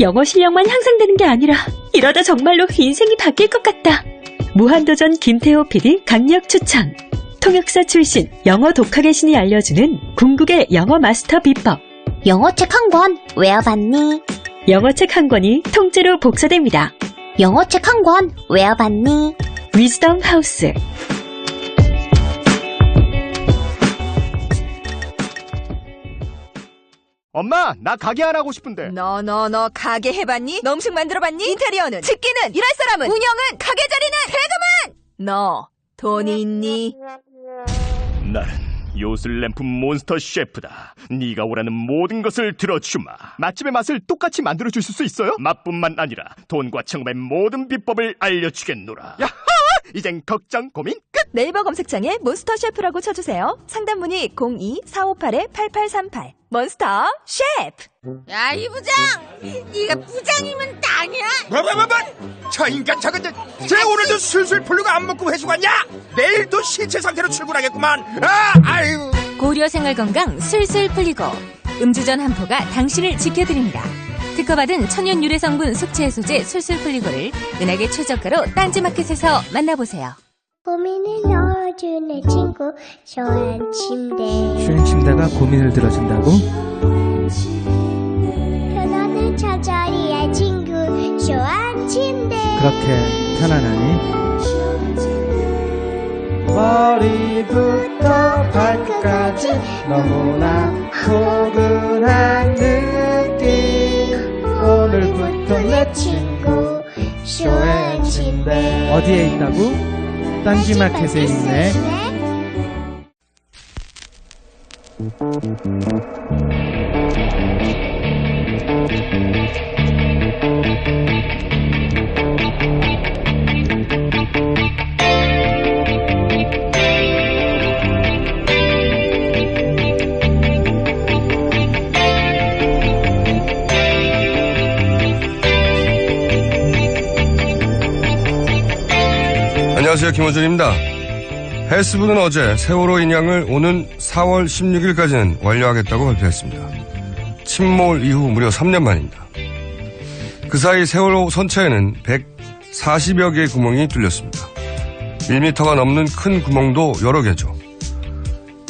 영어 실력만 향상되는 게 아니라 이러다 정말로 인생이 바뀔 것 같다. 무한도전 김태호 PD 강력 추천. 통역사 출신 영어 독학의 신이 알려주는 궁극의 영어 마스터 비법. 영어책 한 권 외워봤니? 영어책 한 권이 통째로 복사됩니다. 영어책 한 권 외워봤니? 위즈덤 하우스. 엄마, 나 가게 안 하고 싶은데. 너 가게 해봤니? 너 음식 만들어봤니? 인테리어는? 집기는? 일할 사람은? 운영은? 가게 자리는? 세금은? 너 돈이 있니? 나는 요술램프 몬스터 셰프다. 네가 원하는 모든 것을 들어주마. 맛집의 맛을 똑같이 만들어주실 수 있어요? 맛뿐만 아니라 돈과 청음의 모든 비법을 알려주겠노라. 야하! 이젠 걱정 고민 끝! 네이버 검색창에 몬스터 셰프라고 쳐주세요. 상담 문의 02-4558-8838. 몬스터 셰프. 야, 이 부장! 네가 부장이면 땅이야? 뭐? 저 인간 저건 쟤 오늘도 술술 풀리고 안 먹고 회수 갔냐? 내일도 신체 상태로 출근하겠구만. 아유. 고려 생활건강 술술 풀리고 음주전 한포가 당신을 지켜드립니다. 특허받은 천연 유래 성분 숙취 해소제 술술 풀리고를 은하계 최저가로 딴지마켓에서 만나보세요. 고민을 넣어주는 친구 쇼한 침대. 쇼한 침대가 고민을 들어준다고? 편안한 저자리의 친구 쇼한 침대. 그렇게 편안하니? 머리부터 발끝까지 너무나 포근한 느낌. 오늘부터 내 친구 쇼한 침대. 어디에 있다고? 딴지마켓에 있네. 안녕하세요, 김호준입니다. 헬스부는 어제 세월호 인양을 오는 4월 16일까지는 완료하겠다고 발표했습니다. 침몰 이후 무려 3년 만입니다. 그 사이 세월호 선체에는 140여 개의 구멍이 뚫렸습니다. 1m가 넘는 큰 구멍도 여러 개죠.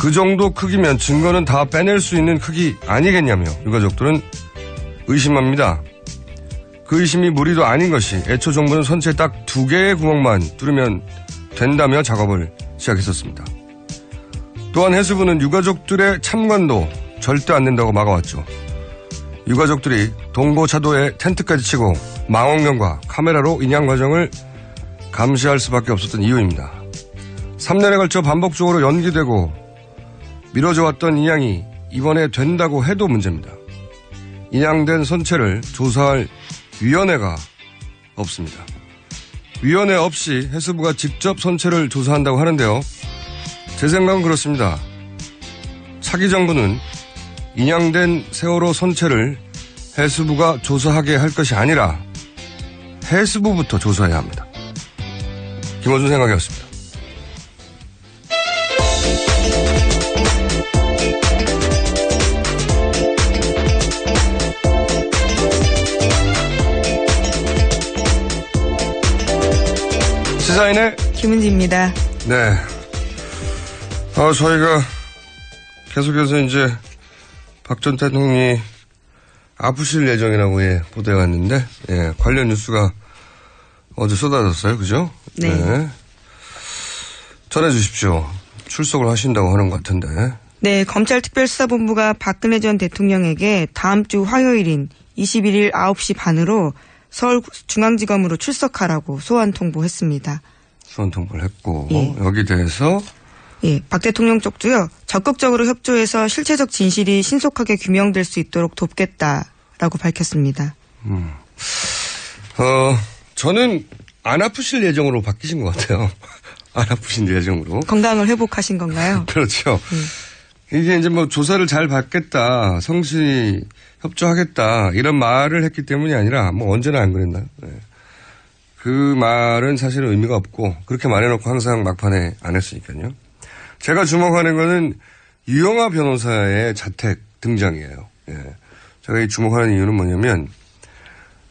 그 정도 크기면 증거는 다 빼낼 수 있는 크기 아니겠냐며 유가족들은 의심합니다. 그 의심이 무리도 아닌 것이 애초 정부는 선체 딱 2개의 구멍만 뚫으면 된다며 작업을 시작했었습니다. 또한 해수부는 유가족들의 참관도 절대 안 된다고 막아왔죠. 유가족들이 동고차도에 텐트까지 치고 망원경과 카메라로 인양 과정을 감시할 수밖에 없었던 이유입니다. 3년에 걸쳐 반복적으로 연기되고 미뤄져 왔던 인양이 이번에 된다고 해도 문제입니다. 인양된 선체를 조사할 위원회가 없습니다. 위원회 없이 해수부가 직접 선체를 조사한다고 하는데요. 제 생각은 그렇습니다. 차기 정부는 인양된 세월호 선체를 해수부가 조사하게 할 것이 아니라 해수부부터 조사해야 합니다. 김호준 생각이었습니다. 시사인의 김은지입니다. 네. 저희가 계속해서 이제 박 전 대통령이 아프실 예정이라고 보도해 왔는데, 관련 뉴스가 어제 쏟아졌어요. 그죠? 네. 전해 주십시오. 출석을 하신다고 하는 것 같은데. 네, 검찰특별수사본부가 박근혜 전 대통령에게 다음 주 화요일인 21일 9시 반으로 서울중앙지검으로 출석하라고 소환 통보했습니다. 소환 통보를 했고, 여기 대해서 박 대통령 쪽도요, 적극적으로 협조해서 실체적 진실이 신속하게 규명될 수 있도록 돕겠다라고 밝혔습니다. 저는 안 아프실 예정으로 바뀌신 것 같아요. 안 아프신 예정으로. 건강을 회복하신 건가요? 그렇죠. 이게 이제 뭐 조사를 잘 받겠다, 성실히 협조하겠다, 이런 말을 했기 때문이 아니라, 뭐 언제나 안 그랬나. 그 말은 사실은 의미가 없고, 그렇게 말해놓고 항상 막판에 안 했으니까요. 제가 주목하는 거는 유영하 변호사의 자택 등장이에요. 제가 이 주목하는 이유는 뭐냐면,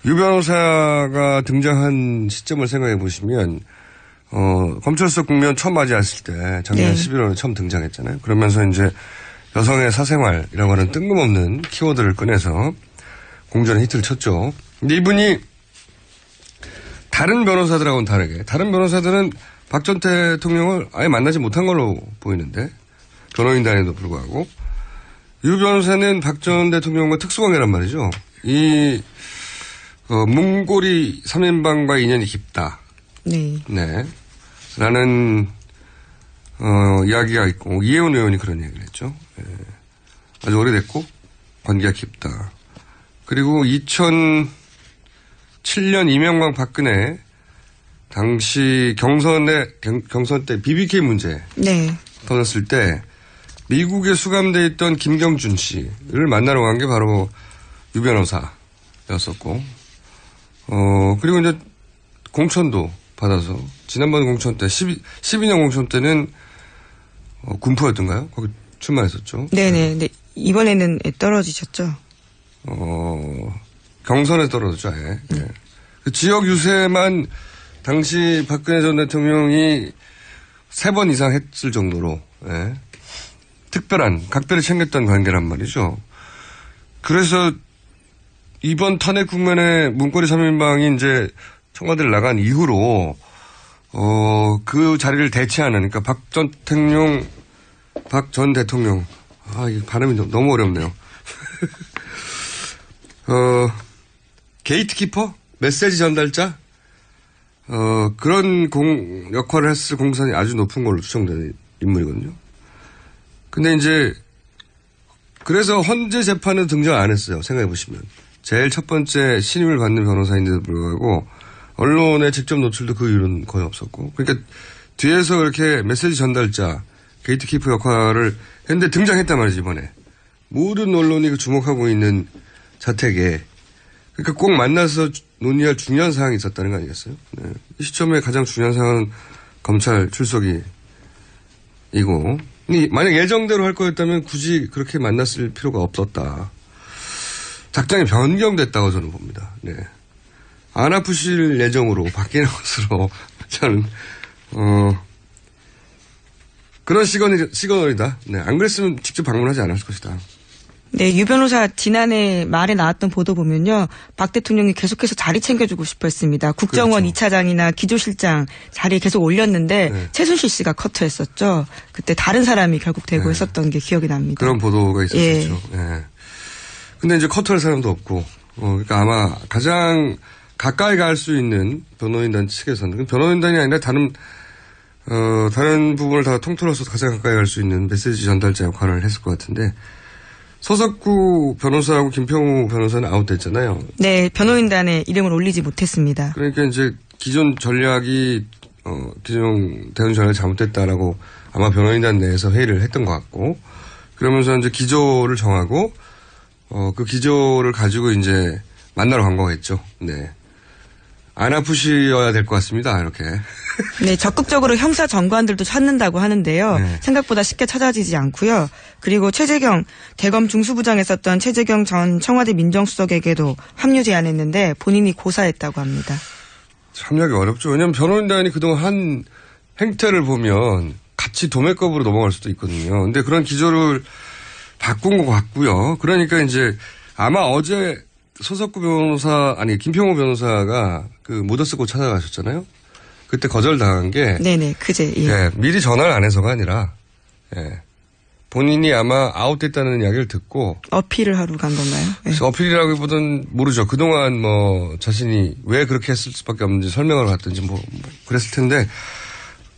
유 변호사가 등장한 시점을 생각해 보시면 검찰서 국면 처음 맞이했을 때 작년 11월에 처음 등장했잖아요. 그러면서 이제 여성의 사생활이라고 하는 뜬금없는 키워드를 꺼내서 공전의 히트를 쳤죠. 근데 이분이 다른 변호사들하고는 다르게 다른 변호사들은 박 전 대통령을 아예 만나지 못한 걸로 보이는데 변호인단에도 불구하고 유 변호사는 박 전 대통령과 특수관계란 말이죠. 이 문고리 3인방과 인연이 깊다. 네. 라는 이야기가 있고 이혜원 의원이 그런 얘기를 했죠. 네. 아주 오래됐고 관계가 깊다. 그리고 2007년 이명박 박근혜 당시 경선 때 BBK 문제 터졌을 때 미국에 수감돼 있던 김경준 씨를 만나러 간 게 바로 유 변호사였었고 그리고 이제 공천도 받아서 지난번 공천 때 12년 공천 때는 군포였던가요? 거기 출마했었죠. 네네. 근데 이번에는 떨어지셨죠? 경선에 떨어졌죠. 예. 예. 그 지역 유세만 당시 박근혜 전 대통령이 3번 이상 했을 정도로 특별한 각별히 챙겼던 관계란 말이죠. 그래서 이번 탄핵 국면에 문고리 3인방이 이제 청와대를 나간 이후로 그 자리를 대체하는 그러니까 박 전 대통령 이 발음이 너무 어렵네요. 게이트키퍼? 메시지 전달자? 그런 역할을 했을 공산이 아주 높은 걸로 추정되는 인물이거든요. 근데 이제, 그래서 헌재 재판은 등장 안 했어요. 생각해보시면. 제일 첫 번째 신임을 받는 변호사인데도 불구하고, 언론에 직접 노출도 그 이유는 거의 없었고. 그러니까 뒤에서 이렇게 메시지 전달자, 게이트키퍼 역할을 했는데 등장했단 말이지, 이번에. 모든 언론이 주목하고 있는 자택에. 그러니까 꼭 만나서 논의할 중요한 사항이 있었다는 거 아니겠어요? 네. 이 시점에 가장 중요한 사항은 검찰 출석이고, 만약 예정대로 할 거였다면 굳이 그렇게 만났을 필요가 없었다. 작전이 변경됐다고 저는 봅니다. 네. 안 아프실 예정으로 바뀌는 것으로 저는 그런 시그널이다. 네. 안 그랬으면 직접 방문하지 않았을 것이다. 네, 유 변호사 지난해 말에 나왔던 보도 보면요. 박 대통령이 계속해서 자리 챙겨주고 싶어 했습니다. 국정원 그렇죠. 2차장이나 기조실장 자리에 계속 올렸는데 최순실 씨가 커트했었죠. 그때 다른 사람이 결국 되고 했었던 게 기억이 납니다. 그런 보도가 있었죠. 예. 근데 이제 커트할 사람도 없고 그러니까 아마 가장 가까이 갈 수 있는 변호인단 측에서는 변호인단이 아니라 다른 부분을 다 통틀어서 가장 가까이 갈 수 있는 메시지 전달자 역할을 했을 것 같은데 서석구 변호사하고 김평우 변호사는 아웃됐잖아요. 네, 변호인단에 이름을 올리지 못했습니다. 그러니까 이제 기존 전략이 기존 대응 전략이 잘못됐다라고 아마 변호인단 내에서 회의를 했던 것 같고 그러면서 이제 기조를 정하고 그 기조를 가지고 이제 만나러 간 거겠죠. 네. 안 아프셔야 될 것 같습니다. 이렇게. 네, 적극적으로 형사 정관들도 찾는다고 하는데요. 네. 생각보다 쉽게 찾아지지 않고요. 그리고 최재경 대검 중수부장에 있었던 최재경 전 청와대 민정수석에게도 합류 제안했는데 본인이 고사했다고 합니다. 참여하기 어렵죠. 왜냐하면 변호인단이 그동안 한 행태를 보면 같이 도매급으로 넘어갈 수도 있거든요. 근데 그런 기조를 바꾼 것 같고요. 그러니까 이제 아마 어제 서석구 변호사, 김평호 변호사가 그 모더스고 찾아가셨잖아요. 그때 거절당한 게. 네네, 그제. 예. 예, 미리 전화를 안 해서가 아니라, 예. 본인이 아마 아웃됐다는 이야기를 듣고. 어필을 하러 간 건가요? 예. 어필이라기보다는 모르죠. 그동안 자신이 왜 그렇게 했을 수밖에 없는지 설명을 갔든지 그랬을 텐데,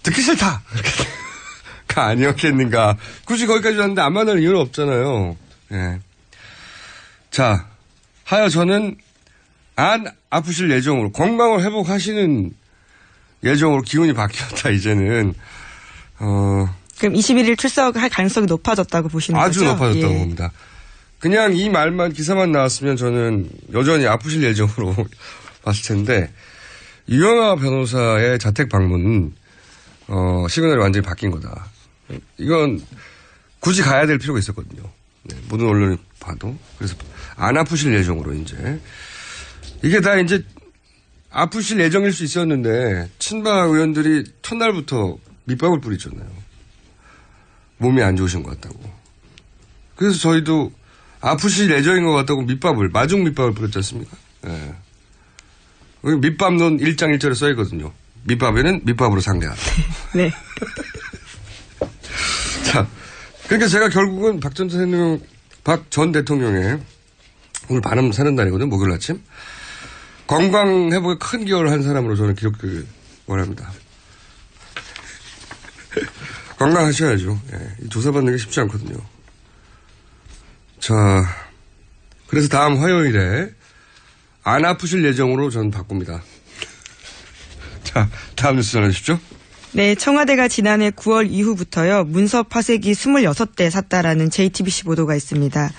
듣기 싫다! 이렇게가 아니었겠는가. 굳이 거기까지 왔는데 안 만날 이유는 없잖아요. 예. 자. 하여 저는 안 아프실 예정으로 건강을 회복하시는 예정으로 기운이 바뀌었다 이제는 그럼 21일 출석할 가능성이 높아졌다고 보시는 아주 거죠? 아주 높아졌다고 봅니다. 그냥 이 말만 기사만 나왔으면 저는 여전히 아프실 예정으로 봤을 텐데 유영아 변호사의 자택 방문은 시그널이 완전히 바뀐 거다. 이건 굳이 가야 될 필요가 있었거든요. 네, 모든 언론이 봐도 그래서 안 아프실 예정으로 이제 이게 다 이제 아프실 예정일 수 있었는데 친박 의원들이 첫날부터 밑밥을 뿌리잖아요. 몸이 안 좋으신 것 같다고. 그래서 저희도 아프실 예정인 것 같다고 마중 밑밥을 뿌렸지 않습니까? 예. 여기 밑밥론 1장 1절에 써있거든요. 밑밥에는 밑밥으로 상대하라. 네. 자, 그러니까 제가 결국은 박 전 대통령의 오늘 반음 사는 날이거든요. 목요일 아침. 건강 회복에 큰 기여를 한 사람으로 저는 기록되길 원합니다. 건강하셔야죠. 예, 조사받는 게 쉽지 않거든요. 자, 그래서 다음 화요일에 안 아프실 예정으로 저는 바꿉니다. 자, 다음 뉴스 전해주십시오. 네, 청와대가 지난해 9월 이후부터요, 문서 파쇄기 26대 샀다라는 JTBC 보도가 있습니다.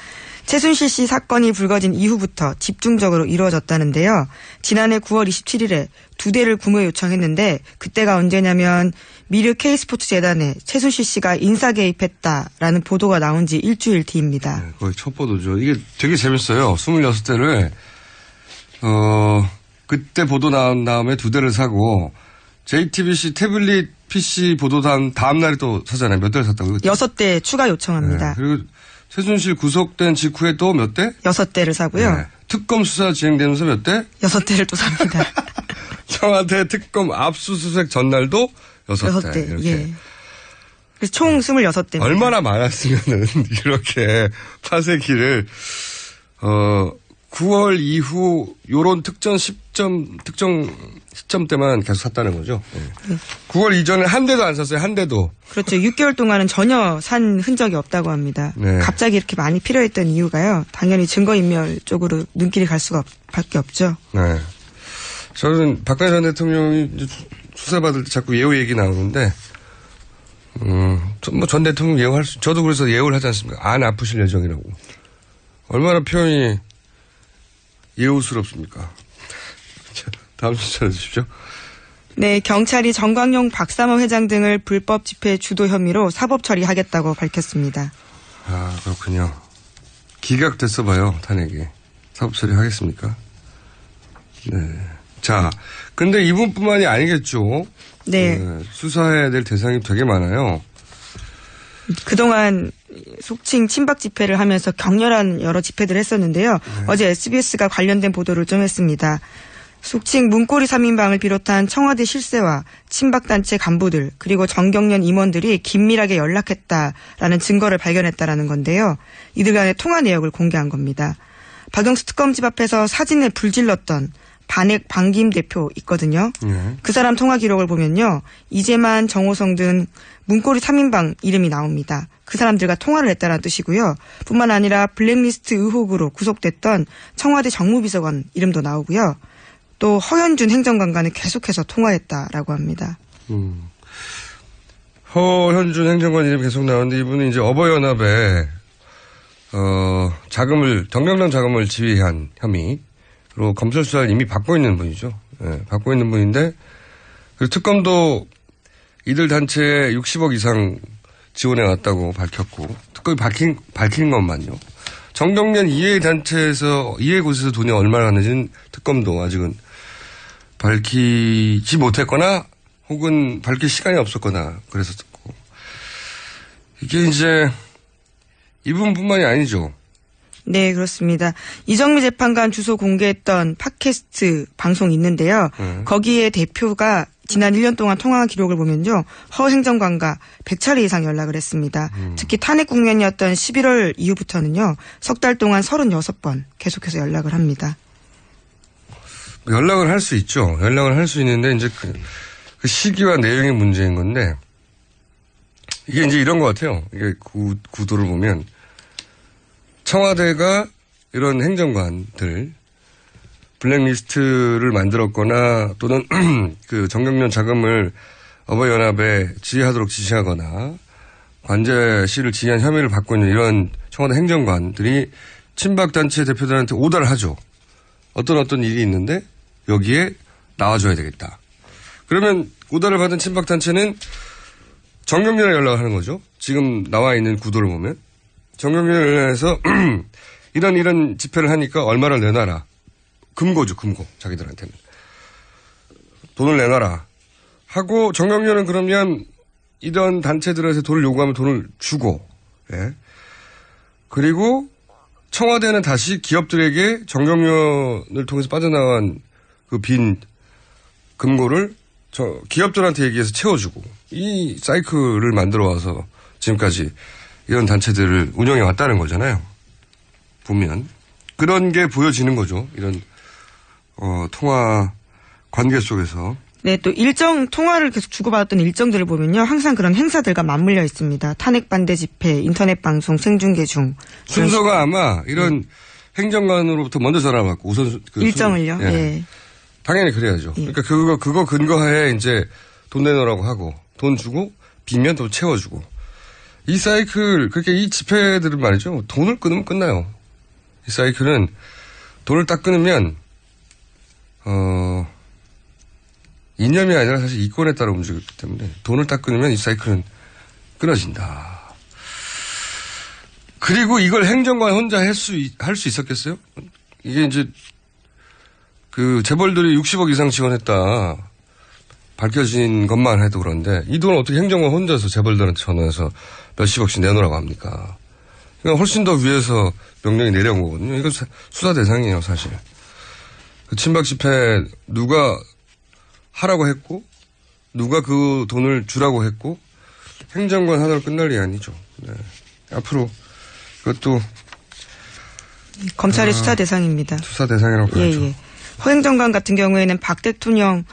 최순실 씨 사건이 불거진 이후부터 집중적으로 이루어졌다는데요. 지난해 9월 27일에 2대를 구매 요청했는데 그때가 언제냐면 미르 K스포츠 재단에 최순실 씨가 인사 개입했다라는 보도가 나온 지 일주일 뒤입니다. 네, 거의 첫 보도죠. 이게 되게 재밌어요. 26대를 그때 보도 나온 다음에 2대를 사고 JTBC 태블릿 PC 보도 다음 날에 또 사잖아요. 몇 대를 샀다고요? 6대 추가 요청합니다. 네, 그리고 최순실 구속된 직후에 또 몇 대? 6대를 사고요. 네. 특검 수사 진행되면서 몇 대? 6대를 또 삽니다. 청와대 특검 압수수색 전날도 6대. 이렇게. 예. 그래서 총 26대입니다. 얼마나 많았으면은 이렇게 파쇄기를 9월 이후 요런 특정 시점 때만 계속 샀다는 거죠. 네. 9월 이전에 한 대도 안 샀어요. 한 대도. 그렇죠. 6개월 동안은 전혀 산 흔적이 없다고 합니다. 네. 갑자기 이렇게 많이 필요했던 이유가요. 당연히 증거인멸 쪽으로 눈길이 갈 수밖에 없죠. 네. 저는 박근혜 전 대통령이 수사받을 때 자꾸 예우 얘기 나오는데 뭐 전 대통령 저도 그래서 예우를 하지 않습니까? 안 아프실 예정이라고. 얼마나 표현이 예우스럽습니까? 자, 다음 순서 전해주십시오. 네, 경찰이 정광용 박삼호 회장 등을 불법 집회 주도 혐의로 사법 처리하겠다고 밝혔습니다. 아, 그렇군요. 기각됐어 봐요, 탄핵이. 사법 처리하겠습니까? 네. 자, 근데 이분뿐만이 아니겠죠. 네. 수사해야 될 대상이 되게 많아요. 그동안 속칭 친박 집회를 하면서 격렬한 여러 집회들을 했었는데요. 네. 어제 SBS가 관련된 보도를 좀 했습니다. 속칭 문고리 3인방을 비롯한 청와대 실세와 친박단체 간부들 그리고 정경련 임원들이 긴밀하게 연락했다라는 증거를 발견했다라는 건데요. 이들 간의 통화 내역을 공개한 겁니다. 박영수 특검집 앞에서 사진에 불질렀던 반액 방김 대표 있거든요. 그 사람 통화 기록을 보면요. 이재만, 정호성 등 문고리 3인방 이름이 나옵니다. 그 사람들과 통화를 했다는 뜻이고요. 뿐만 아니라 블랙리스트 의혹으로 구속됐던 청와대 정무비서관 이름도 나오고요. 또 허현준 행정관과는 계속해서 통화했다라고 합니다. 허현준 행정관 이름이 계속 나오는데 이분은 이제 어버이연합에 정경련 자금을 지휘한 혐의로 검찰 수사를 이미 받고 있는 분이죠. 네, 받고 있는 분인데 그 특검도 이들 단체에 60억 이상 지원해 왔다고 밝혔고 특검이 밝힌 것만요. 정경련 이해 단체에서 이해 곳에서 돈이 얼마나 갔는지는 특검도 아직은 밝히지 못했거나 혹은 밝힐 시간이 없었거나 그래서 듣고 이게 이제 이분뿐만이 아니죠. 네, 그렇습니다. 이정미 재판관 주소 공개했던 팟캐스트 방송이 있는데요. 거기에 대표가 지난 1년 동안 통화 기록을 보면요. 허 행정관과 100차례 이상 연락을 했습니다. 특히 탄핵 국면이었던 11월 이후부터는요. 석 달 동안 36번 계속해서 연락을 합니다. 연락을 할 수 있죠. 연락을 할 수 있는데 이제 그 시기와 내용의 문제인 건데 이게 이제 이런 것 같아요. 이게 구도를 보면 청와대가 이런 행정관들 블랙리스트를 만들었거나 또는 그 정경련 자금을 어버이연합에 지휘하도록 지시하거나 관제실을 지휘한 혐의를 받고 있는 이런 청와대 행정관들이 친박단체 대표들한테 오달을 하죠. 어떤 일이 있는데 여기에 나와줘야 되겠다. 그러면 오달을 받은 친박단체는 정경련에 연락을 하는 거죠. 지금 나와 있는 구도를 보면. 정경련에 연락해서 이런 집회를 하니까 얼마를 내놔라. 금고죠, 금고. 자기들한테는. 돈을 내놔라. 하고 정경련은 그러면 이런 단체들한테 돈을 요구하면 돈을 주고, 예. 그리고 청와대는 다시 기업들에게 정경련을 통해서 빠져나간 그 빈 금고를 기업들한테 얘기해서 채워주고 이 사이클을 만들어 와서 지금까지 이런 단체들을 운영해 왔다는 거잖아요. 보면 그런 게 보여지는 거죠. 이런 통화 관계 속에서. 네, 또 일정 통화를 계속 주고받았던 일정들을 보면요. 항상 그런 행사들과 맞물려 있습니다. 탄핵 반대 집회, 인터넷 방송, 생중계 중. 순서가 아마 이런 행정관으로부터 먼저 전화 받고 우선 일정을요. 예. 예. 당연히 그래야죠. 예. 그러니까 그거 근거하에 이제 돈 내놓으라고 하고 돈 주고 빈면 또 채워주고 이 사이클 그렇게 이 집회들은 말이죠. 돈을 끊으면 끝나요. 이 사이클은 돈을 딱 끊으면 이념이 아니라 사실 이권에 따라 움직이기 때문에 돈을 딱 끊으면 이 사이클은 끊어진다. 그리고 이걸 행정관 혼자 할 수 있었겠어요? 이게 이제 그 재벌들이 60억 이상 지원했다 밝혀진 것만 해도 그런데 이 돈을 어떻게 행정관 혼자서 재벌들한테 전화해서 몇십억씩 내놓으라고 합니까? 그러니까 훨씬 더 위에서 명령이 내려온 거거든요. 이거 수사 대상이에요, 사실. 그 친박 집회 누가 하라고 했고 누가 그 돈을 주라고 했고 행정관 하나로 끝날 일이 아니죠. 네. 앞으로 그것도 검찰의 수사 대상입니다. 수사 대상이라고 봐야죠. 예. 허 행정관 같은 경우에는 박 대통령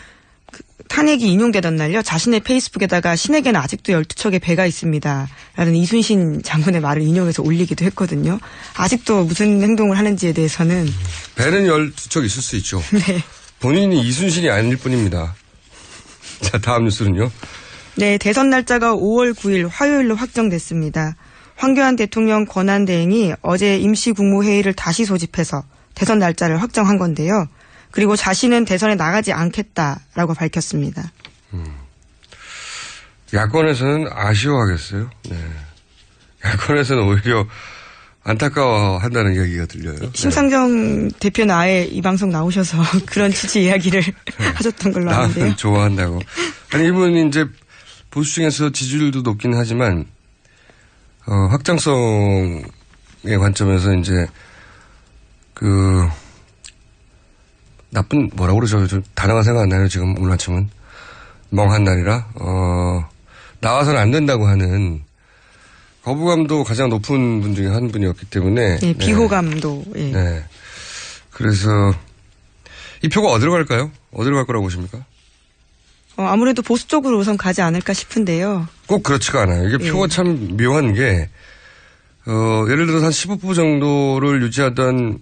탄핵이 인용되던 날요. 자신의 페이스북에다가 신에게는 아직도 12척의 배가 있습니다. 라는 이순신 장군의 말을 인용해서 올리기도 했거든요. 아직도 무슨 행동을 하는지에 대해서는. 배는 12척 있을 수 있죠. 네. 본인이 이순신이 아닐 뿐입니다. 자, 다음 뉴스는요. 네, 대선 날짜가 5월 9일 화요일로 확정됐습니다. 황교안 대통령 권한대행이 어제 임시국무회의를 다시 소집해서 대선 날짜를 확정한 건데요. 그리고 자신은 대선에 나가지 않겠다라고 밝혔습니다. 야권에서는 아쉬워하겠어요. 네. 야권에서는 오히려 안타까워한다는 이야기가 들려요. 심상정 대표는 아예 이 방송 나오셔서 그런 취지 이야기를 하셨던 걸로 아는데요. 나는 좋아한다고. 아니 이분이 이제 보수 중에서 지지율도 높긴 하지만 확장성의 관점에서 이제 그 나쁜 뭐라고 그러죠? 좀 단어가 생각 안 나요. 지금 오늘 아침은 멍한 날이라 나와서는 안 된다고 하는 거부감도 가장 높은 분 중에 한 분이었기 때문에 네, 비호감도. 네. 네. 그래서 이 표가 어디로 갈까요? 어디로 갈 거라고 보십니까? 아무래도 보수 쪽으로 우선 가지 않을까 싶은데요. 꼭 그렇지가 않아요. 이게 표가 참 묘한 게 예를 들어서 한 15% 정도를 유지하던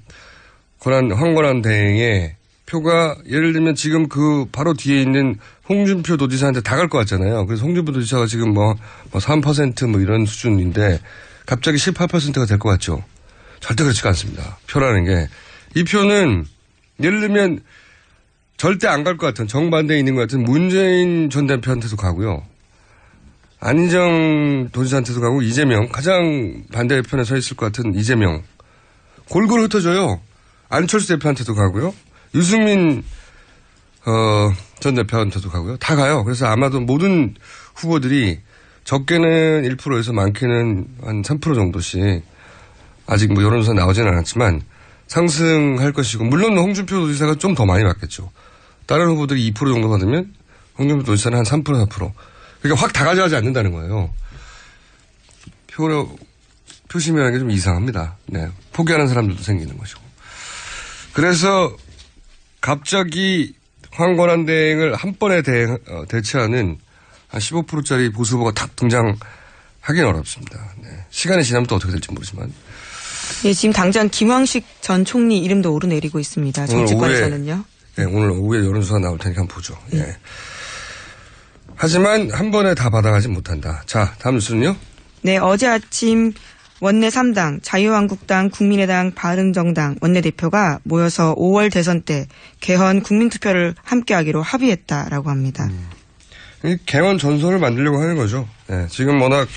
황권한 대행의 표가 예를 들면 지금 그 바로 뒤에 있는 홍준표 도지사한테 다 갈 것 같잖아요. 그래서 홍준표 도지사가 지금 3% 이런 수준인데 갑자기 18%가 될 것 같죠. 절대 그렇지가 않습니다. 표라는 게. 이 표는 예를 들면 절대 안 갈 것 같은 정반대에 있는 것 같은 문재인 전 대표한테도 가고요. 안희정 도지사한테도 가고 이재명 가장 반대편에 서 있을 것 같은 이재명 골고루 흩어져요. 안철수 대표한테도 가고요. 유승민 전 대표한테도 가고요. 다 가요. 그래서 아마도 모든 후보들이 적게는 1%에서 많게는 한 3% 정도씩 아직 여론조사 나오지는 않았지만 상승할 것이고 물론 홍준표 도지사가 좀 더 많이 받겠죠. 다른 후보들이 2% 정도 받으면 홍준표 도지사는 한 3%, 4%. 그러니까 확 다 가져가지 않는다는 거예요. 표심이라는 게 좀 이상합니다. 네. 포기하는 사람들도 생기는 것이고. 그래서 갑자기 황권한 대행을 한 번에 대체하는 한 15%짜리 보수 후보가 탁 등장하기는 어렵습니다. 네. 시간이 지나면 또 어떻게 될지 모르지만. 네, 지금 당장 김황식 전 총리 이름도 오르내리고 있습니다. 정치권에서는요. 네, 오늘 오후에 여론조사 나올 테니까 한번 보죠. 네. 하지만 한 번에 다 받아가지 못한다. 자, 다음 뉴스는요? 네, 어제 아침 원내 3당, 자유한국당, 국민의당, 바른정당 원내대표가 모여서 5월 대선 때 개헌 국민투표를 함께하기로 합의했다라고 합니다. 개헌 전선을 만들려고 하는 거죠. 네, 지금 워낙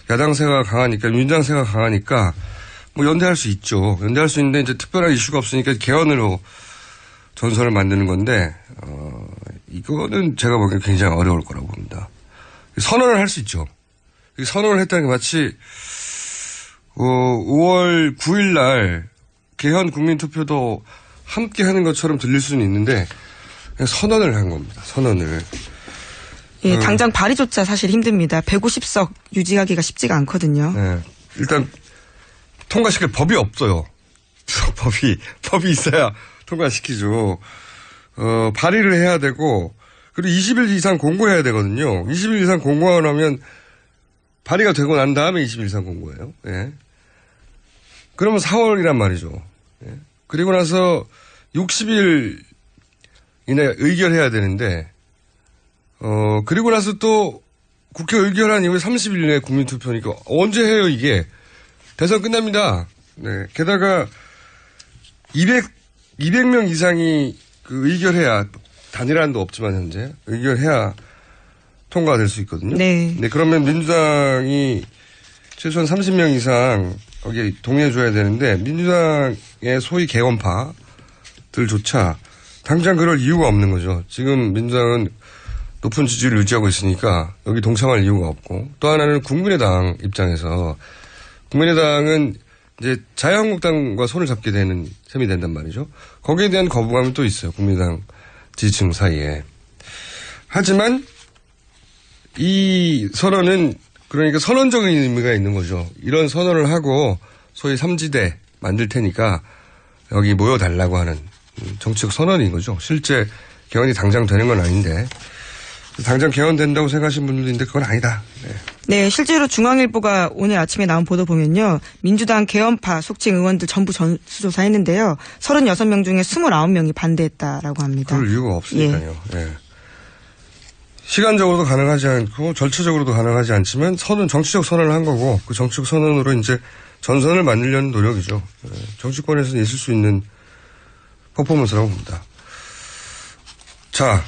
야당세가 강하니까 민주당세가 강하니까 연대할 수 있죠. 연대할 수 있는데 이제 특별한 이슈가 없으니까 개헌으로 전선을 만드는 건데 이거는 제가 보기엔 굉장히 어려울 거라고 봅니다. 선언을 할 수 있죠. 선언을 했다는 게 마치 5월 9일 날 개헌 국민투표도 함께 하는 것처럼 들릴 수는 있는데 그냥 선언을 한 겁니다. 선언을. 예, 당장 발의조차 사실 힘듭니다. 150석 유지하기가 쉽지가 않거든요. 네. 일단 통과시킬 법이 없어요. 법이 있어야 통과시키죠. 발의를 해야 되고 그리고 20일 이상 공고해야 되거든요. 20일 이상 공고하고 나면 발의가 되고 난 다음에 20일 이상 공고해요. 예. 그러면 4월이란 말이죠. 예. 그리고 나서 60일 이내 의결해야 되는데 그리고 나서 또 국회 의결한 이후에 30일 내에 국민투표니까 언제 해요 이게. 대선 끝납니다. 네. 게다가 200명 이상이 그 의결해야 단일화도 없지만 현재 의결해야 통과가 될 수 있거든요. 네. 네. 그러면 민주당이 최소한 30명 이상 거기에 동의해줘야 되는데 민주당의 소위 개헌파들조차 당장 그럴 이유가 없는 거죠. 지금 민주당은 높은 지지율을 유지하고 있으니까 여기 동참할 이유가 없고 또 하나는 국민의당 입장에서 국민의당은 이제 자유한국당과 손을 잡게 되는 셈이 된단 말이죠. 거기에 대한 거부감이 또 있어요. 국민의당 지지층 사이에. 하지만 이 선언은 그러니까 선언적인 의미가 있는 거죠. 이런 선언을 하고 소위 3지대 만들 테니까 여기 모여달라고 하는 정치적 선언인 거죠. 실제 개헌이 당장 되는 건 아닌데 당장 개헌된다고 생각하시는 분들도 있는데 그건 아니다. 네. 네, 실제로 중앙일보가 오늘 아침에 나온 보도 보면요. 민주당 개헌파 속칭 의원들 전부 전수조사했는데요. 36명 중에 29명이 반대했다라고 합니다. 그럴 이유가 없으니까요. 예. 네. 시간적으로도 가능하지 않고 절차적으로도 가능하지 않지만 정치적 선언을 한 거고 그 정치적 선언으로 이제 전선을 만들려는 노력이죠. 네. 정치권에서는 있을 수 있는 퍼포먼스라고 봅니다. 자,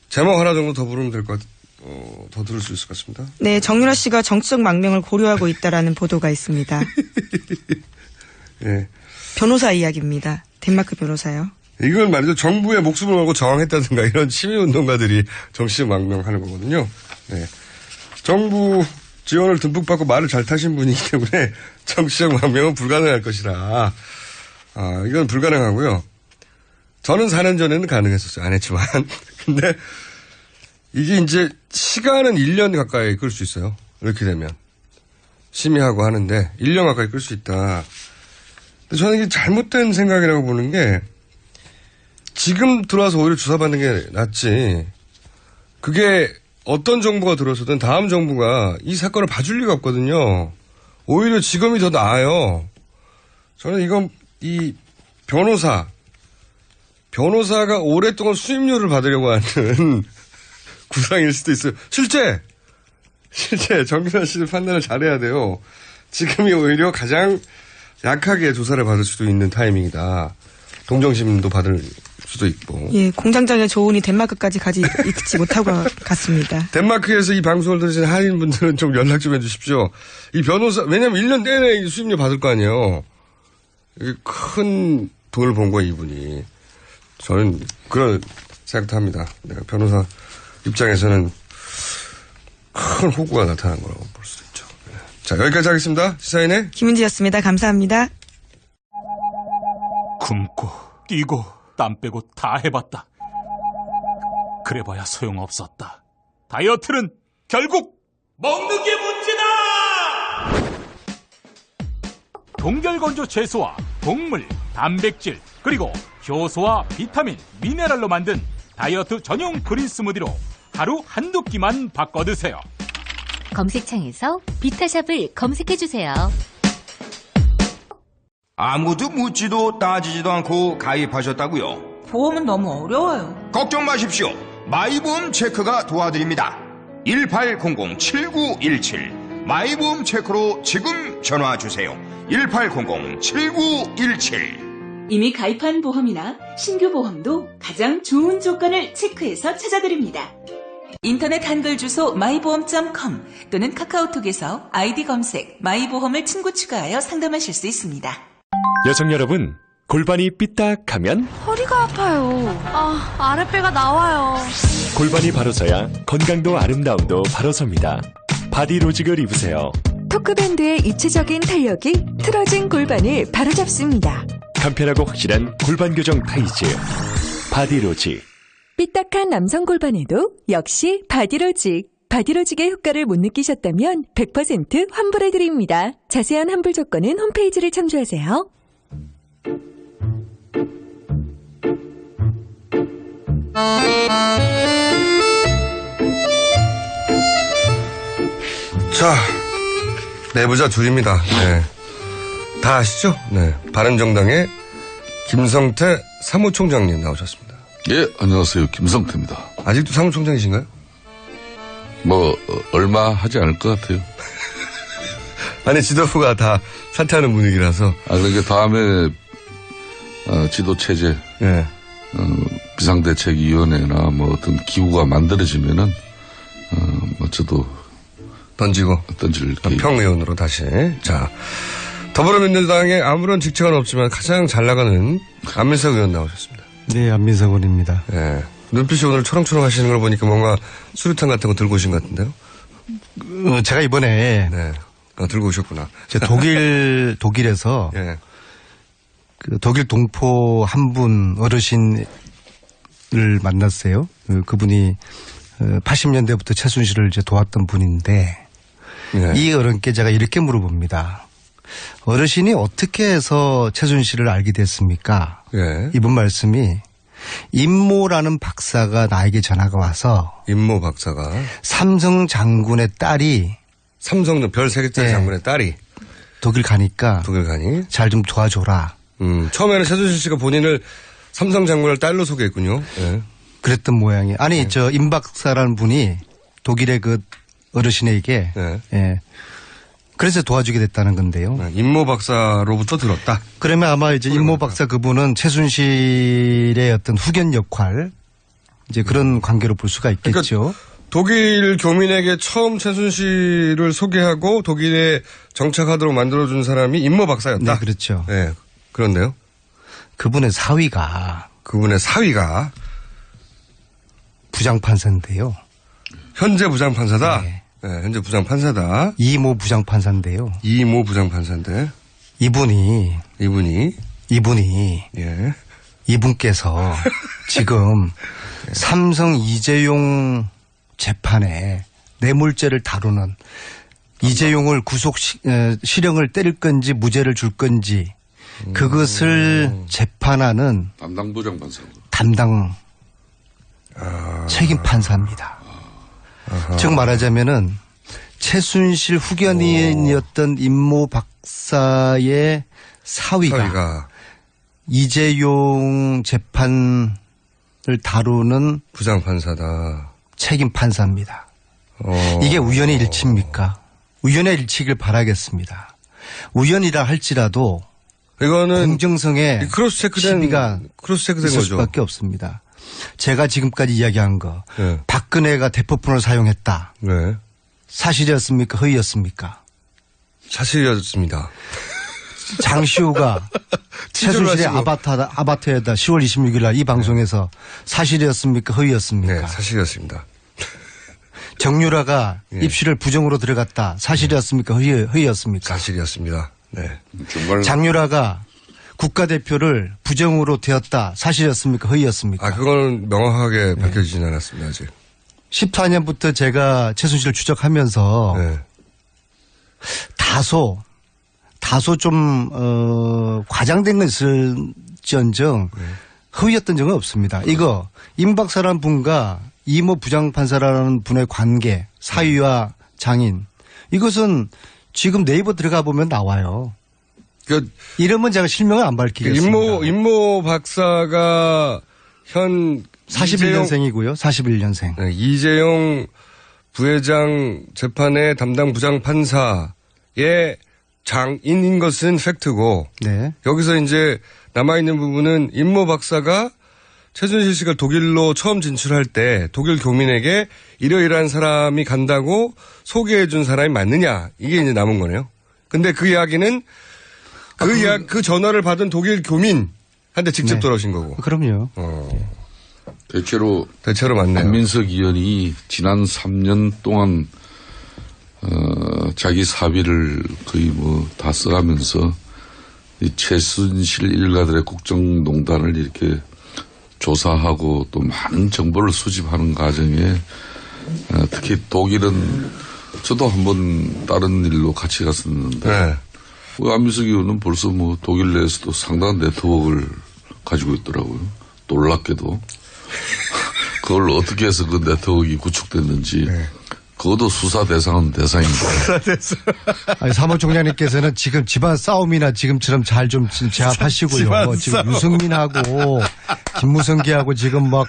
제목 하나 정도 더 부르면 될 것 같아요. 더 들을 수 있을 것 같습니다. 네, 정유라 씨가 정치적 망명을 고려하고 있다라는 보도가 있습니다. 예. 변호사 이야기입니다. 덴마크 변호사요. 이건 말이죠. 정부의 목숨을 걸고 저항했다든가 이런 시민운동가들이 정치적 망명하는 거거든요. 네. 정부 지원을 듬뿍 받고 말을 잘 타신 분이기 때문에 정치적 망명은 불가능할 것이라. 이건 불가능하고요. 저는 4년 전에는 가능했었어요. 안 했지만. 근데 이게 이제 시간은 1년 가까이 끌 수 있어요. 이렇게 되면. 심의하고 하는데 1년 가까이 끌 수 있다. 근데 저는 이게 잘못된 생각이라고 보는 게 지금 들어와서 오히려 조사받는 게 낫지. 그게 어떤 정부가 들어서든 다음 정부가 이 사건을 봐줄 리가 없거든요. 오히려 지금이 더 나아요. 저는 이건 이 변호사가 오랫동안 수임료를 받으려고 하는 구상일 수도 있어요. 실제 정균환 씨는 판단을 잘해야 돼요. 지금이 오히려 가장 약하게 조사를 받을 수도 있는 타이밍이다. 동정심도 받을 수도 있고. 예, 공장장의 조언이 덴마크까지 있지 못하고 갔습니다. 덴마크에서 이 방송을 들으신 한인분들은 좀 연락 좀 해주십시오. 이 변호사, 왜냐면 1년 내내 수임료 받을 거 아니에요. 큰 돈을 번 거예요, 이분이. 저는 그런 생각도 합니다. 내가 변호사 입장에서는 큰 호구가 나타난 거라고 볼 수도 있죠. 네. 자, 여기까지 하겠습니다. 시사인의 김은지였습니다. 감사합니다. 굶고 뛰고 땀 빼고 다 해봤다. 그래봐야 소용없었다. 다이어트는 결국 먹는 게 문제다! 동결건조 채소와 곡물, 단백질, 그리고 효소와 비타민, 미네랄로 만든 다이어트 전용 그린 스무디로 하루 한두 끼만 바꿔 드세요. 검색창에서 비타샵을 검색해주세요. 아무도 묻지도 따지지도 않고 가입하셨다고요? 보험은 너무 어려워요. 걱정 마십시오. 마이보험 체크가 도와드립니다. 1800-7917 마이보험 체크로 지금 전화 주세요. 1800-7917 이미 가입한 보험이나 신규 보험도 가장 좋은 조건을 체크해서 찾아드립니다. 인터넷 한글 주소 마이보험.com 또는 카카오톡에서 아이디 검색 마이보험을 친구 추가하여 상담하실 수 있습니다. 여성 여러분, 골반이 삐딱하면 허리가 아파요. 아랫배가 나와요. 골반이 바로 서야 건강도 아름다움도 바로 섭니다. 바디로직을 입으세요. 토크밴드의 입체적인 탄력이 틀어진 골반을 바로잡습니다. 간편하고 확실한 골반 교정 타이즈. 바디로직. 삐딱한 남성 골반에도 역시 바디로직. 바디로직의 효과를 못 느끼셨다면 100% 환불해드립니다. 자세한 환불 조건은 홈페이지를 참조하세요. 자, 내부자 둘입니다. 네. 다 아시죠? 네. 바른정당의 김성태 사무총장님 나오셨습니다. 예, 안녕하세요. 김성태입니다. 아직도 사무총장이신가요? 얼마 하지 않을 것 같아요. 아니, 지도부가 다 사퇴하는 분위기라서. 그러니까 다음에, 지도체제, 예. 비상대책위원회나 어떤 기구가 만들어지면은, 저도. 던질 평의원으로 다시. 자, 더불어민주당에 아무런 직책은 없지만 가장 잘 나가는 안민석 의원 나오셨습니다. 네, 안민석 의원입니다. 네. 눈빛이 오늘 초롱초롱 하시는 걸 보니까 뭔가 수류탄 같은 거 들고 오신 것 같은데요? 제가 이번에. 네. 들고 오셨구나. 제가 독일에서. 예. 독일 동포 한 분 어르신을 만났어요. 그분이 80년대부터 최순실을 이제 도왔던 분인데. 네. 이 어른께 제가 이렇게 물어봅니다. 어르신이 어떻게 해서 최순실을 알게 됐습니까? 네. 이분 말씀이 임모라는 박사가 나에게 전화가 와서. 임모 박사가. 삼성 장군의 딸이. 삼성 별 3개짜리 네. 장군의 딸이. 독일 가니. 잘 좀 도와줘라. 처음에는 최순실 씨가 본인을 삼성 장군을 딸로 소개했군요. 네. 그랬던 모양이에요. 아니, 임 박사라는 분이 독일의 그 어르신에게. 네. 예. 그래서 도와주게 됐다는 건데요. 네. 임모 박사로부터 들었다. 그러면 아마 이제 임모 박사 그분은 최순실의 어떤 후견 역할, 이제 그런 관계로 볼 수가 있겠죠. 그러니까 독일 교민에게 처음 최순실을 소개하고 독일에 정착하도록 만들어준 사람이 임모 박사였다. 네, 그렇죠. 네. 그런데요. 그분의 사위가 부장판사인데요. 현재 부장판사다? 네. 네, 현재 부장판사다. 이모 부장판사인데요. 이모 부장판사인데. 이분이. 예. 이분께서 지금 네. 삼성 이재용 재판에 뇌물죄를 다루는 이재용을 실형을 때릴 건지 무죄를 줄 건지 그것을 재판하는 담당 부장판사. 책임 판사입니다. 즉 말하자면은 최순실 후견인이었던 임모 박사의 사위가 이재용 재판을 다루는 부장판사다. 책임 판사입니다. 이게 우연의 일치입니까? 우연의 일치길 바라겠습니다. 우연이라 할지라도 이거는 공정성에 시비가 크로스체크된 있을 거죠. 수밖에 없습니다. 제가 지금까지 이야기한 거 네. 박근혜가 대포폰을 사용했다. 네. 사실이었습니까? 허위였습니까? 사실이었습니다. 장시호가 최순실의 아바타에다 10월 26일 날 이 방송에서 사실이었습니까? 허위였습니까? 네, 사실이었습니다. 정유라가 입시를 부정으로 들어갔다. 사실이었습니까? 허위였습니까? 사실이었습니다. 네. 정말 장유라가 국가대표를 부정으로 되었다. 사실이었습니까? 허위였습니까? 그건 명확하게 밝혀지진 않았습니다. 아직. 14년부터 제가 최순실을 추적하면서 다소 좀 과장된 건 있을지언정 허위였던 적은 없습니다. 이거 임 박사라는 분과 이모 부장판사라는 분의 관계, 사위와 장인 이것은 지금 네이버 들어가 보면 나와요. 이름은 제가 실명을 안 밝히겠습니다. 임모 박사가 현 41년생이고요. 41년생. 네, 이재용 부회장 재판의 담당 부장판사의 장인인 것은 팩트고 네. 여기서 이제 남아있는 부분은 임모 박사가 최순실 씨가 독일로 처음 진출할 때 독일 교민에게 이러이러한 사람이 간다고 소개해 준 사람이 맞느냐 이게 이제 남은 거네요. 근데 그 이야기는 그 전화를 받은 독일 교민 한데 직접 네. 돌아오신 거고. 그럼요. 대체로 맞네요. 안민석 의원이 지난 3년 동안 자기 사비를 거의 뭐 다 써가면서 이 최순실 일가들의 국정농단을 이렇게 조사하고 또 많은 정보를 수집하는 과정에 특히 독일은 저도 한번 다른 일로 같이 갔었는데 네. 안민석 의원은 벌써 뭐 독일 내에서도 상당한 네트워크를 가지고 있더라고요. 놀랍게도. 그걸 어떻게 해서 그 네트워크가 구축됐는지 그것도 수사 대상은 대상입니다. 아니, 사무총장님께서는 지금 집안 싸움이나 지금처럼 잘 좀 제압하시고요. 지금 유승민하고 김무성기하고 지금 막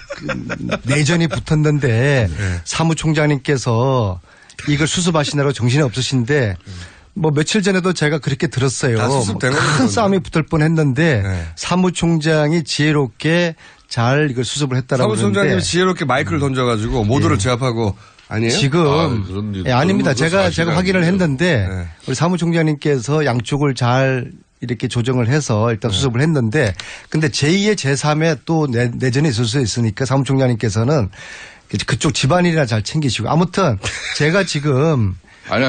내전이 붙었는데 사무총장님께서 이걸 수습하시느라고 정신이 없으신데 뭐 며칠 전에도 제가 그렇게 들었어요. 큰 싸움이 붙을 뻔했는데 사무총장이 지혜롭게 잘 이걸 수습을 했다라고 그러는데 사무총장님이 지혜롭게 마이크를 던져가지고 모두를 제압하고 아니에요? 지금 아닙니다. 제가 확인을 했는데 우리 사무총장님께서 양쪽을 잘 이렇게 조정을 해서 일단 수습을 했는데 근데 제2의 제3의 또 내전이 있을 수 있으니까 사무총장님께서는 그쪽 집안일이나 잘 챙기시고 아무튼 제가 지금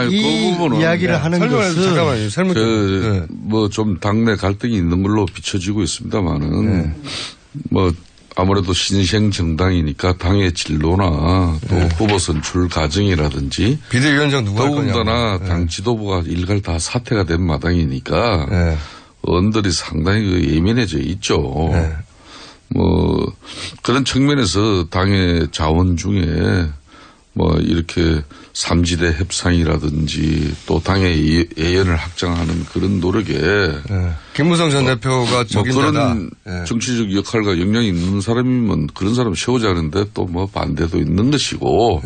이 그 부분은 이야기를 하는 것은 잠깐만요. 뭐 좀 당내 갈등이 있는 걸로 비춰지고 있습니다만은 뭐 아무래도 신생 정당이니까 당의 진로나 또 후보 선출 과정이라든지 비대위원장 누가 할 거냐고. 더군다나 당 지도부가 일괄 다 사퇴가 된 마당이니까 의원들이 상당히 예민해져 있죠. 뭐 그런 측면에서 당의 자원 중에 뭐 이렇게 삼지대 협상이라든지 또 당의 예연을 확장하는 그런 노력에 김무성 전 대표가 그런 정치적 역할과 역량이 있는 사람이면 그런 사람 세우자는데 또 뭐 반대도 있는 것이고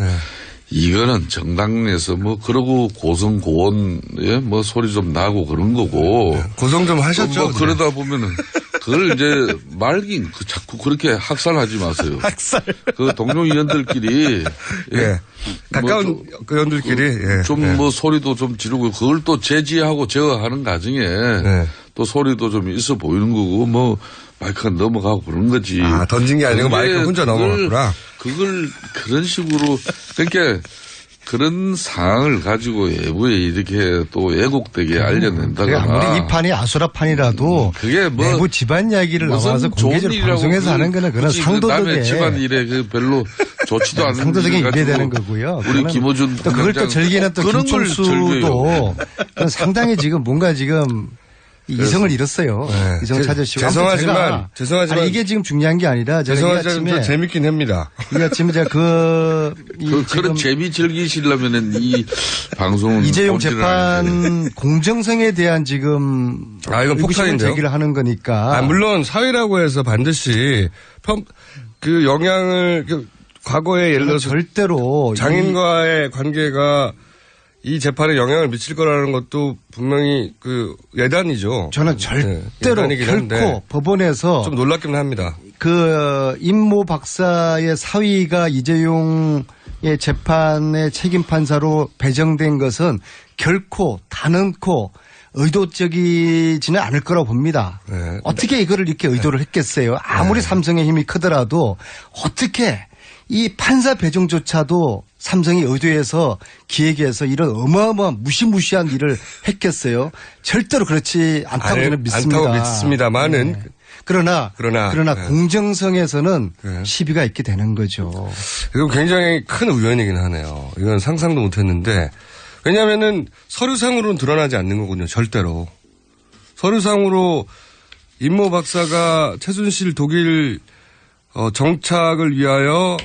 이거는 정당 내에서 뭐 그러고 고성고원에 뭐 소리 좀 나고 그런 거고 고성 좀 하셨죠? 뭐 그러다 보면은 그걸 이제 말긴 자꾸 그렇게 학살하지 마세요. 학살. 그 동료 의원들끼리 가까운 그 의원들끼리 좀 뭐 소리도 좀 지르고 그걸 또 제지하고 제어하는 과정에 또 소리도 좀 있어 보이는 거고 뭐 마이크가 넘어가고 그런 거지. 아, 던진 게 아니고 마이크 혼자 넘어갔구나. 그걸 그런 식으로 그러니까 그런 상황을 가지고 외부에 이렇게 또 왜곡되게 알려낸다거나. 아무리 이 판이 아수라판이라도 그게 뭐 내부 집안 이야기를 나와서 공개적으로 방송에서 하는 거는 그런 상도덕에 집안 일에 그 별로 좋지도 않은 상도덕에 입에되는 거고요. 우리 김어준 또 그걸 또 즐기는 또 김총수도 상당히 지금 뭔가 지금 이성을 잃었어요. 이성을 찾으시고. 죄송하지만 이게 지금 중요한 게 아니라 죄송하지만 재밌긴 합니다. 이 아침에 제가 그런 재미 즐기시려면은 이 방송은 이재용 재판 공정성에 대한 지금 이건 폭탄인데요. 제기를 하는 거니까. 물론 사회라고 해서 반드시 그 영향을 과거에 예를 들어서 절대로 장인과의 관계가 이 재판에 영향을 미칠 거라는 것도 분명히 그 예단이죠. 저는 절대로 결코 법원에서 좀 놀랍긴 합니다. 그 임모 박사의 사위가 이재용의 재판의 책임 판사로 배정된 것은 결코 단언코 의도적이지는 않을 거라고 봅니다. 어떻게 이거를 이렇게 의도를 했겠어요? 아무리 삼성의 힘이 크더라도 어떻게 이 판사 배정조차도 삼성이 의도해서 기획해서 이런 어마어마한 무시무시한 일을 했겠어요? 절대로 그렇지 않다고 저는 믿습니다. 않다고 믿습니다만은. 그러나 공정성에서는 시비가 있게 되는 거죠. 이거 굉장히 큰 우연이긴 하네요. 이건 상상도 못했는데 왜냐하면은 서류상으로는 드러나지 않는 거군요. 절대로. 서류상으로 임모 박사가 최순실 독일 정착을 위하여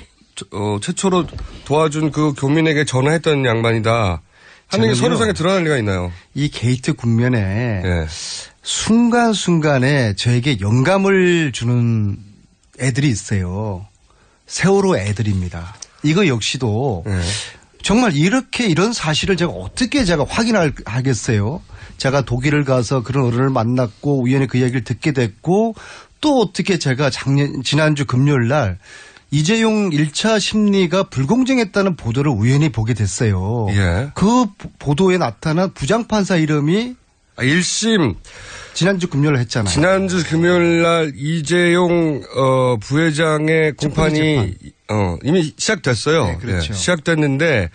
최초로 도와준 그 교민에게 전화했던 양반이다 하는 게 서류상에 드러날 리가 있나요? 이 게이트 국면에 순간순간에 저에게 영감을 주는 애들이 있어요. 세월호 애들입니다. 이거 역시도 정말 이런 사실을 제가 어떻게 확인하겠어요? 제가 독일을 가서 그런 어른을 만났고 우연히 그 얘기를 듣게 됐고 또 어떻게 제가 지난주 금요일 날 이재용 1차 심리가 불공정했다는 보도를 우연히 보게 됐어요. 그 보도에 나타난 부장판사 이름이 1심. 지난주 금요일 했잖아요. 지난주 금요일 날 이재용 부회장의 공판이 이미 시작됐어요. 네, 그렇죠. 네, 시작됐는데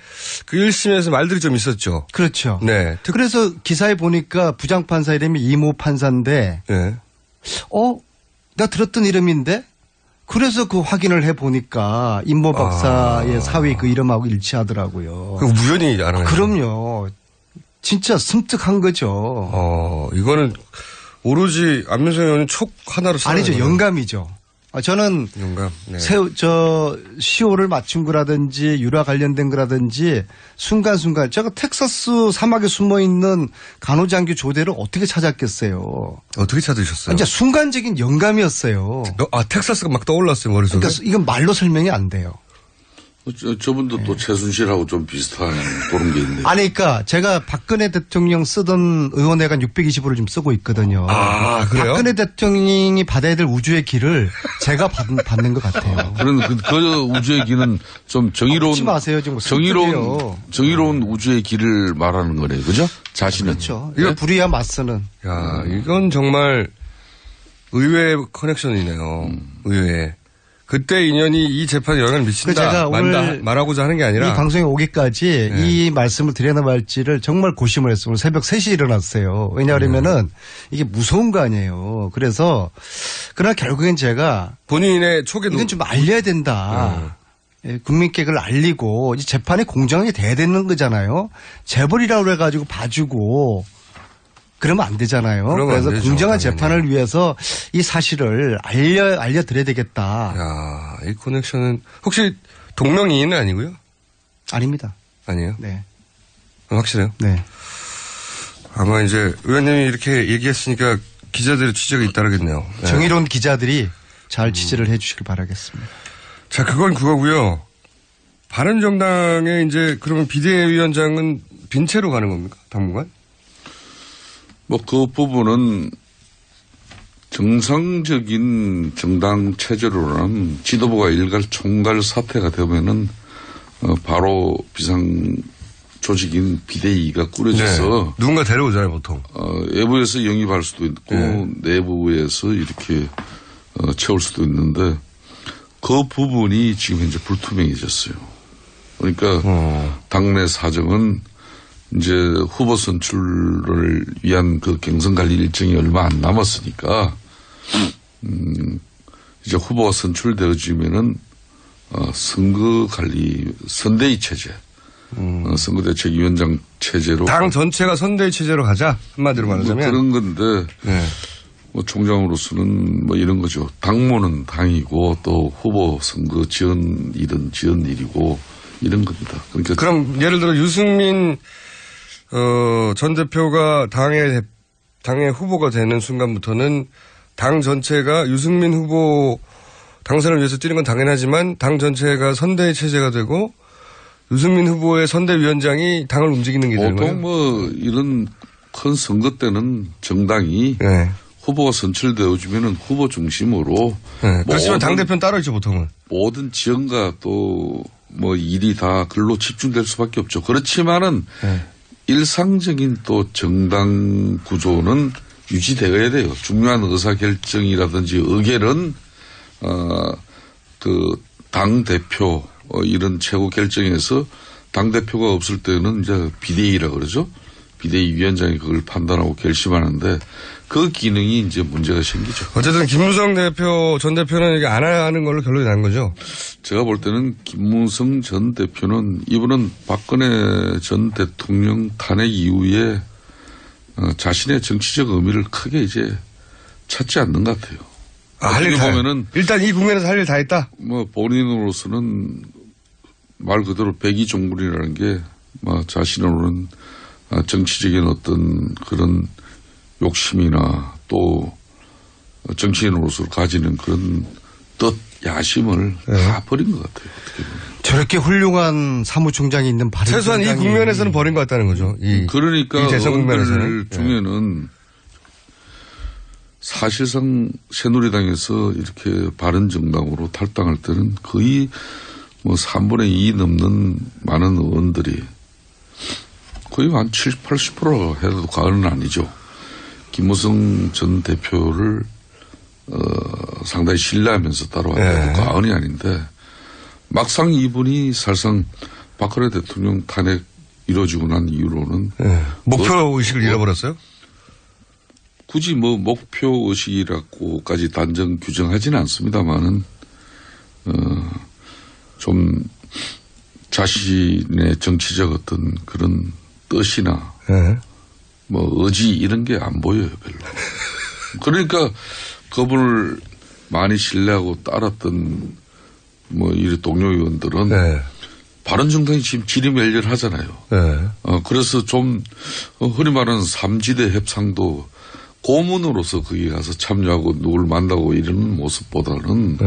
그 1심에서 말들이 좀 있었죠. 그렇죠. 네. 그래서 기사에 보니까 부장판사 이름이 이모 판사인데 네. 나 들었던 이름인데 그래서 그 확인을 해보니까 임모 박사의 사위 그 이름하고 일치하더라고요. 그 우연히 알아요. 그럼요. 진짜 섬뜩한 거죠. 이거는 오로지 안민석 의원은 촉 하나로 아니죠. 영감이죠. 저는 영감. 네. 시호를 맞춘 거라든지 유라 관련된 거라든지 순간순간 제가 텍사스 사막에 숨어 있는 간호장교 조대를 어떻게 찾았겠어요. 어떻게 찾으셨어요? 진짜 순간적인 영감이었어요. 텍사스가 막 떠올랐어요 머릿속에. 그러니까 이건 말로 설명이 안 돼요. 저분도 또 최순실하고 좀 비슷한 그런 게 있네요. 아니, 그러니까 제가 박근혜 대통령 쓰던 의원회관 620호를 지금 쓰고 있거든요. 그래요? 박근혜 대통령이 받아야 될 우주의 길을 제가 받는 것 같아요. 그런 그 우주의 길은 좀 정의로운 묻지 마세요. 지금 정의로운 우주의 길을 말하는 거네요, 그죠? 자신은. 그렇죠. 이거 불의와 맞서는. 야, 이건 정말 의외의 커넥션이네요. 의외의. 그때 인연이 이 재판에 영향을 미친다. 제가 오늘 말하고자 하는 게 아니라 이 방송에 오기까지 이 말씀을 드려야 말지를 정말 고심을 했어요. 오늘 새벽 3시에 일어났어요. 왜냐하면은 이게 무서운 거 아니에요. 그래서 그러나 결국엔 제가 본인의 촉에도 이건 좀 알려야 된다. 국민께 그걸 알리고 이제 재판이 공정하게 돼야 되는 거잖아요. 재벌이라고 해가지고 봐주고 그러면 안 되잖아요. 그래서 공정한 재판을 위해서 이 사실을 알려드려야 되겠다. 야, 이 커넥션은 혹시 동명이인은 아니고요? 아닙니다. 아니에요? 네. 확실해요? 네. 아마 이제 의원님이 이렇게 얘기했으니까 기자들의 취재가 잇따르겠네요. 네. 정의로운 기자들이 잘 취재를 해 주시길 바라겠습니다. 자, 그건 그거고요. 바른정당의 이제 그러면 비대위원장은 빈 채로 가는 겁니까? 당분간? 그 부분은 정상적인 정당 체제로는 지도부가 일괄 총괄 사태가 되면은 바로 비상 조직인 비대위가 꾸려져서 누군가 데려오잖아요, 보통. 외부에서 영입할 수도 있고 내부에서 이렇게 채울 수도 있는데 그 부분이 지금 현재 불투명해졌어요. 그러니까 당내 사정은 이제 후보 선출을 위한 그 경선 관리 일정이 얼마 안 남았으니까 이제 후보가 선출되어지면은 선거 관리 선대위 체제, 선거대책위원장 체제로 당 전체가 선대위 체제로 가자 한마디로 말하자면 그런 건데 총장으로서는 이런 거죠. 당무는 당이고 또 후보 선거 지연 일이고 이런 겁니다. 그러니까 그럼 예를 들어 유승민 전 대표가 당의 후보가 되는 순간부터는 당 전체가 유승민 후보 당선을 위해서 뛰는 건 당연하지만 당 전체가 선대위 체제가 되고 유승민 후보의 선대위원장이 당을 움직이는 게 되는 거예요. 보통 이런 큰 선거 때는 정당이 후보가 선출되어지면은 후보 중심으로. 그렇지만 당대표는 따로 있죠, 보통은. 모든 지원과 또 일이 다 글로 집중될 수밖에 없죠. 그렇지만은 일상적인 또 정당 구조는 유지되어야 돼요. 중요한 의사결정이라든지 의결은 그 당대표 이런 최고 결정에서 당대표가 없을 때는 이제 비대위라 그러죠. 비대위 위원장이 그걸 판단하고 결심하는데 그 기능이 이제 문제가 생기죠. 어쨌든 김무성 전 대표는 이게 안 하는 걸로 결론이 난 거죠. 제가 볼 때는 김무성 전 대표는 이분은 박근혜 전 대통령 탄핵 이후에 자신의 정치적 의미를 크게 이제 찾지 않는 것 같아요. 할 일 다 보면은 일단 이 국면에서 할 일 다 했다. 본인으로서는 말 그대로 백의종군이라는 게 자신으로는 정치적인 어떤 그런 욕심이나 또 정치인으로서 가지는 그런 뜻, 야심을 다 버린 것 같아요. 어떻게 보면. 저렇게 훌륭한 사무총장이 있는 최소한 이 국면에서는 버린 것 같다는 거죠. 그러니까 이 대선 국면에서는. 의원들 중에는 사실상 새누리당에서 이렇게 바른정당으로 탈당할 때는 거의 3분의 2 넘는 많은 의원들이 거의 한 70, 80% 해도 과언은 아니죠. 김무성 전 대표를 상당히 신뢰하면서 따라왔다고 과언이 아닌데 막상 이분이 사실상 박근혜 대통령 탄핵 이루어지고 난 이후로는 목표 의식을 잃어버렸어요? 굳이 뭐 목표 의식이라고까지 단정 규정하지는 않습니다만은 좀 자신의 정치적 어떤 그런 뜻이나 뭐 의지 이런 게 안 보여요 별로. 그러니까 그분을 많이 신뢰하고 따랐던 뭐 이 동료 의원들은 바른정당이 지금 지리멸렬하잖아요. 그래서 좀 흔히 말하는 삼지대 협상도 고문으로서 거기 가서 참여하고 누굴 만나고 이런 모습보다는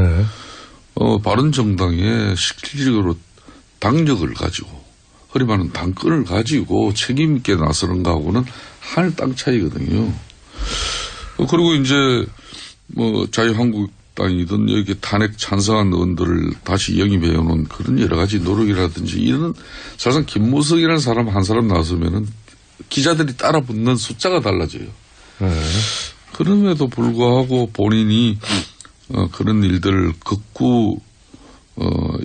바른정당의 실질적으로 당력을 가지고 흔히 말하는 당권을 가지고 책임 있게 나서는 거하고는 하늘 땅 차이거든요. 그리고 이제 뭐 자유한국당이든 여기 탄핵 찬성한 의원들을 다시 영입해 오는 그런 여러 가지 노력이라든지 이런 사실상 김무성이라는 사람 한 사람 나서면은 기자들이 따라 붙는 숫자가 달라져요. 그럼에도 불구하고 본인이 그런 일들을 극구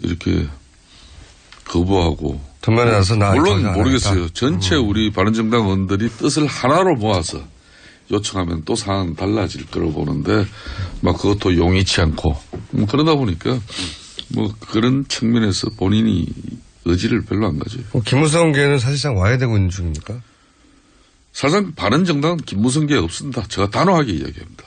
이렇게 거부하고 전면에 나서 물론 모르겠어요. 전체 우리 바른정당 의원들이 뜻을 하나로 모아서 요청하면 또 상황은 달라질 거라고 보는데 막 그것도 용이치 않고 그러다 보니까 뭐 그런 측면에서 본인이 의지를 별로 안 가져요. 김무성계는 사실상 와해되고 있는 중입니까? 사실상 바른정당은 김무성계 없습니다. 제가 단호하게 이야기합니다.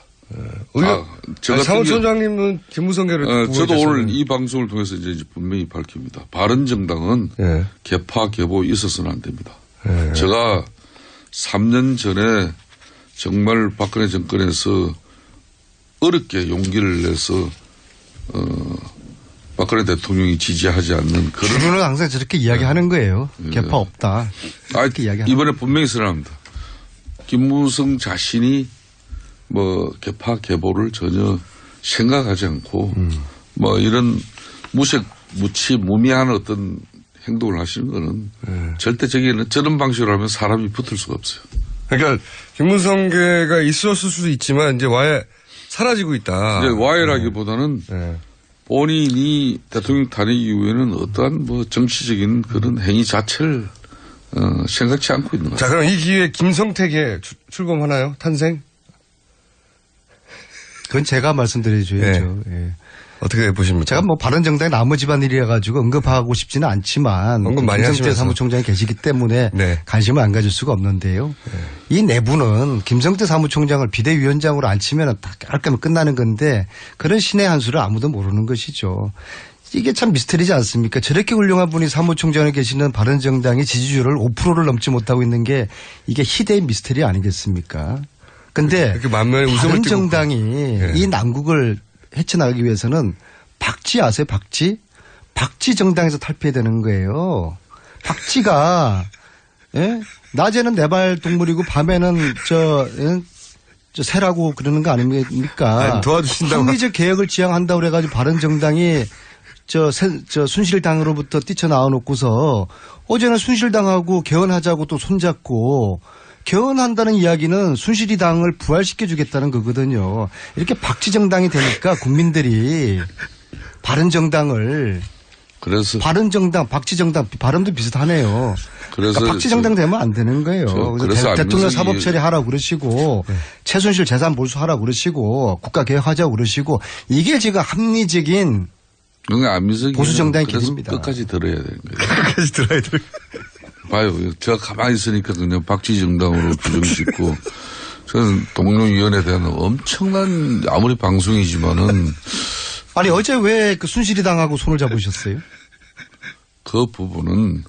사무총장님은 김무성계를 저도 오늘 이 방송을 통해서 이제 분명히 밝힙니다. 바른정당은 개파 개보 있어서는 안 됩니다. 제가 3년 전에 정말 박근혜 정권에서 어렵게 용기를 내서 박근혜 대통령이 지지하지 않는 그런 주로는 항상 저렇게 이야기하는 거예요. 개파 없다. 이번에 분명히 선언합니다. 김무성 자신이 뭐 개파 개보를 전혀 생각하지 않고 뭐 이런 무미한 어떤 행동을 하시는 거는 절대 저런 방식으로 하면 사람이 붙을 수가 없어요. 그러니까 김무성계가 있었을 수도 있지만 이제 와해 사라지고 있다. 와해라기보다는 본인이 대통령 탄핵 이후에는 어떠한 뭐 정치적인 그런 행위 자체를 생각지 않고 있는 거죠. 자, 그럼 이 기회에 김성택에 출범하나요? 탄생? 그건 제가 말씀드려줘야죠. 예. 어떻게 보십니까? 제가 뭐 바른정당의 나무 집안일이라 가지고 언급하고 싶지는 않지만 언급 많이 김성태 사무총장이 계시기 때문에 관심을 안 가질 수가 없는데요. 이 내부는 김성태 사무총장을 비대위원장으로 앉히면 다 깔끔히 끝나는 건데 그런 신의 한 수를 아무도 모르는 것이죠. 이게 참 미스터리지 않습니까? 저렇게 훌륭한 분이 사무총장에 계시는 바른정당이 지지율을 5%를 넘지 못하고 있는 게 이게 희대의 미스터리 아니겠습니까? 근데 바른정당이 이 난국을 헤쳐나가기 위해서는 박쥐 아세요? 박쥐? 박쥐 정당에서 탈피해야 되는 거예요. 박쥐가 낮에는 내발 동물이고 밤에는 저 새라고 그러는 거 아닙니까? 아니, 도와주신다고. 합리적 개혁을 지향한다고 그래가지고 바른정당이 순실당으로부터 뛰쳐나와 놓고서 어제는 순실당하고 개헌하자고 또 손잡고 개헌한다는 이야기는 순실이당을 부활시켜주겠다는 거거든요. 이렇게 박쥐정당이 되니까 국민들이 바른정당을 바른정당, 박쥐정당 발음도 비슷하네요. 그러니까 박쥐정당 되면 안 되는 거예요. 그래서 대통령 사법 처리하라고 그러시고 최순실 재산 몰수하라고 그러시고 국가개혁하자고 그러시고 이게 지금 합리적인 보수정당의 길입니다. 끝까지 들어야 되는 거예요. 끝까지 들어야 돼요. 봐요. 제가 가만히 있으니까 그냥 박쥐정당으로 규정짓고 저는 동료위원회에 대한 엄청난 아무리 방송이지만은 아니 어제 왜 그 순실이당하고 손을 잡으셨어요? 그 부분은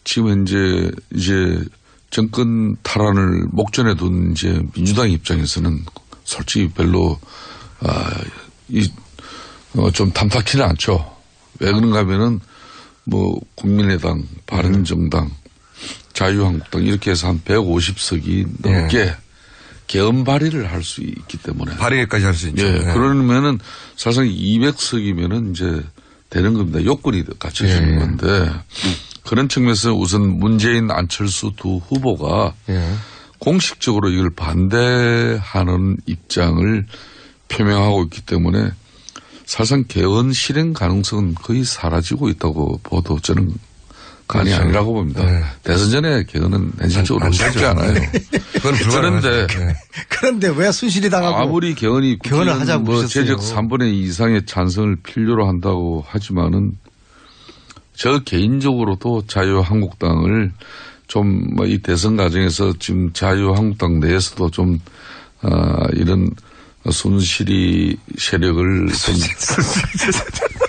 지금 현재 이제 정권 탈환을 목전에 둔 이제 민주당 입장에서는 솔직히 별로 좀 탐탁치는 않죠. 왜 그런가 하면은 뭐 국민의당, 바른정당, 자유한국당 이렇게 해서 한 150석이 넘게 개헌 발의를 할 수 있기 때문에 발의까지 할 수 있죠. 그러면은 사실상 200석이면은 이제 되는 겁니다. 요건이 갖춰지는 건데 그런 측면에서 우선 문재인, 안철수 두 후보가 공식적으로 이걸 반대하는 입장을 표명하고 있기 때문에 사실상 개헌 실행 가능성은 거의 사라지고 있다고 보도 저는 간이 그렇죠. 아니라고 봅니다. 네. 대선 전에 개헌은 현실적으로 쉽지 않아요. 그런데 왜 순실이 당하고 아무리 개헌을 하자고 뭐 그러셨어요. 재적 3분의 2 이상의 찬성을 필요로 한다고 하지만은 저 개인적으로도 자유한국당을 좀 뭐 이 대선 과정에서 지금 자유한국당 내에서도 좀 이런 순실이 세력을 좀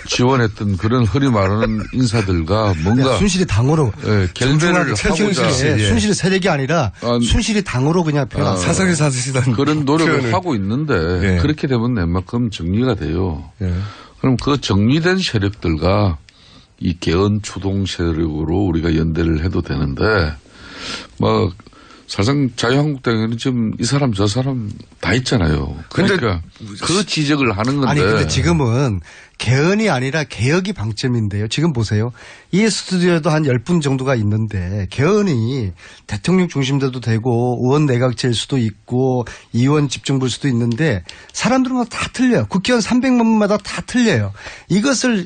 지원했던 그런 허리 마르는 인사들과 뭔가 순실이 당으로 결별을 하고자 순실이 세력이 아니라 순실이 당으로 그냥 표현 사석에 사시던 그런 노력을 표현을. 하고 있는데 그렇게 되면 웬만큼 정리가 돼요. 그럼 그 정리된 세력들과 이 개헌 추동 세력으로 우리가 연대를 해도 되는데 뭐 사실상 자유한국당에는 지금 이 사람 저 사람 다 있잖아요. 그러니까 그 지적을 하는 건데. 아니 근데 지금은 개헌이 아니라 개혁이 방점인데요. 지금 보세요. 이 스튜디오에도 한 10분 정도가 있는데 개헌이 대통령 중심대도 되고 의원 내각제일 수도 있고 의원 집정부일 수도 있는데 사람들은 다 틀려요. 국회의원 300만 명마다 다 틀려요. 이것을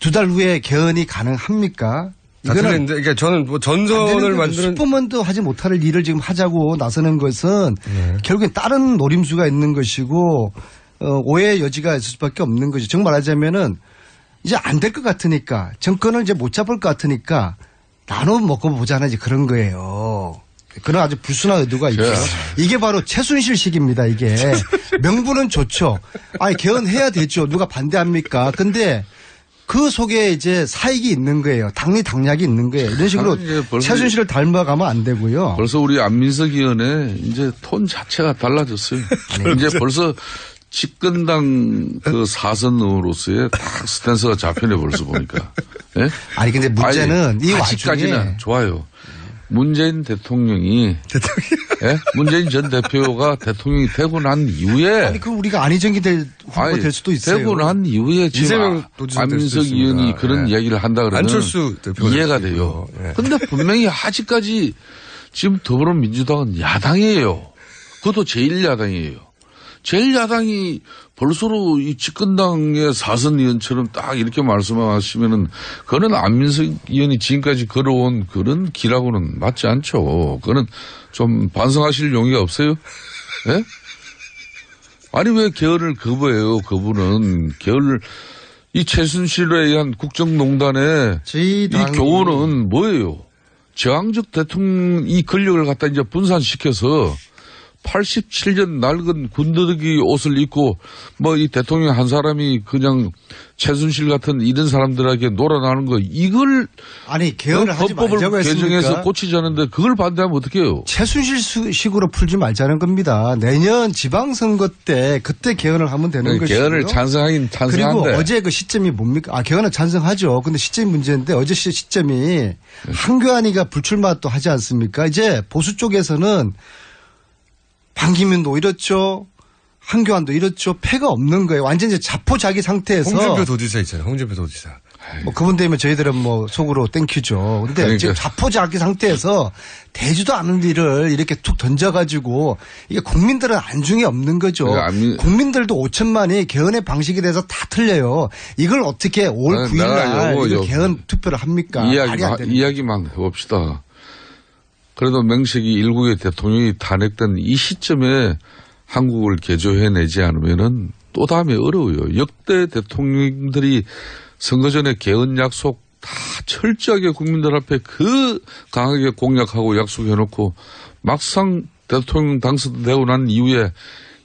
2달 후에 개헌이 가능합니까? 이거는 그러니까 저는 뭐 전선을 만드는 슈퍼맨도 하지 못할 일을 지금 하자고 나서는 것은 결국엔 다른 노림수가 있는 것이고 오해의 여지가 있을 수밖에 없는 거죠. 정말 말하자면은 이제 안 될 것 같으니까 정권을 이제 못 잡을 것 같으니까 나눠 먹고 보자는 이제 그런 거예요. 그런 아주 불순한 의도가 있죠. 이게 바로 최순실식입니다. 이게 명분은 좋죠. 아니 개헌해야 되죠. 누가 반대합니까? 근데 그 속에 이제 사익이 있는 거예요. 당리당략이 있는 거예요. 이런 식으로 최순실을 닮아가면 안 되고요. 벌써 우리 안민석 의원의 이제 톤 자체가 달라졌어요. 이제 벌써 집권당 그 사선으로서의 딱 스탠스가 잡히네 벌써 보니까. 네? 아니 근데 문제는 이 아직까지는 와중에 좋아요. 문재인 대통령이 예? 문재인 전 대표가 대통령이 되고 난 이후에 아니 그럼 우리가 안희정이 후보가 될 수도 있어요. 되고 난 이후에 지금 안민석 의원이 그런 이야기를 한다 그러면 안철수 대표가 이해가 돼요. 그런데 분명히 아직까지 지금 더불어민주당은 야당이에요. 그것도 제1야당이에요. 제1야당이 벌써로 이 집권당의 사선 의원처럼 딱 이렇게 말씀하시면은 그거는 안민석 의원이 지금까지 걸어온 그런 길하고는 맞지 않죠. 그거는 좀 반성하실 용의가 없어요? 예? 아니 왜 개헌을 거부해요? 그분은 개헌을 이 최순실에 의한 국정농단의 이 교훈은 뭐예요? 저항적 대통령 이 권력을 갖다 이제 분산시켜서 87년 낡은 군더더기 옷을 입고 뭐 이 대통령 한 사람이 그냥 최순실 같은 이런 사람들에게 놀아나는 거 이걸 아니 개헌을 하지 말자고 헌법을 개정해서 했습니까? 고치자는데 그걸 반대하면 어떡해요? 최순실식으로 풀지 말자는 겁니다. 내년 지방선거 때 그때 개헌을 하면 되는 것이고요. 개헌을 찬성하긴 찬성한데. 그리고 어제 그 시점이 뭡니까? 아 개헌은 찬성하죠. 근데 시점이 문제인데 어제 시점이 한교안이가 불출마 또 하지 않습니까? 이제 보수 쪽에서는 반기문도 이렇죠. 한교안도 이렇죠. 패가 없는 거예요. 완전 이제 자포자기 상태에서. 홍준표 도지사 있잖아요. 홍준표 도지사. 뭐 그분 되면 저희들은 뭐 속으로 땡큐죠. 근데 그러니까. 지금 자포자기 상태에서 되지도 않은 일을 이렇게 툭 던져가지고 이게 국민들은 안중에 없는 거죠. 국민들도 5천만이 개헌의 방식에 대해서 다 틀려요. 이걸 어떻게 5월 9일 날 이걸 개헌 투표를 합니까? 이야기만 해봅시다. 그래도 명색이 일국의 대통령이 탄핵된 이 시점에 한국을 개조해내지 않으면은 또 다음에 어려워요. 역대 대통령들이 선거 전에 개헌 약속 다 철저하게 국민들 앞에 그 강하게 공약하고 약속해놓고 막상 대통령 당선되고 난 이후에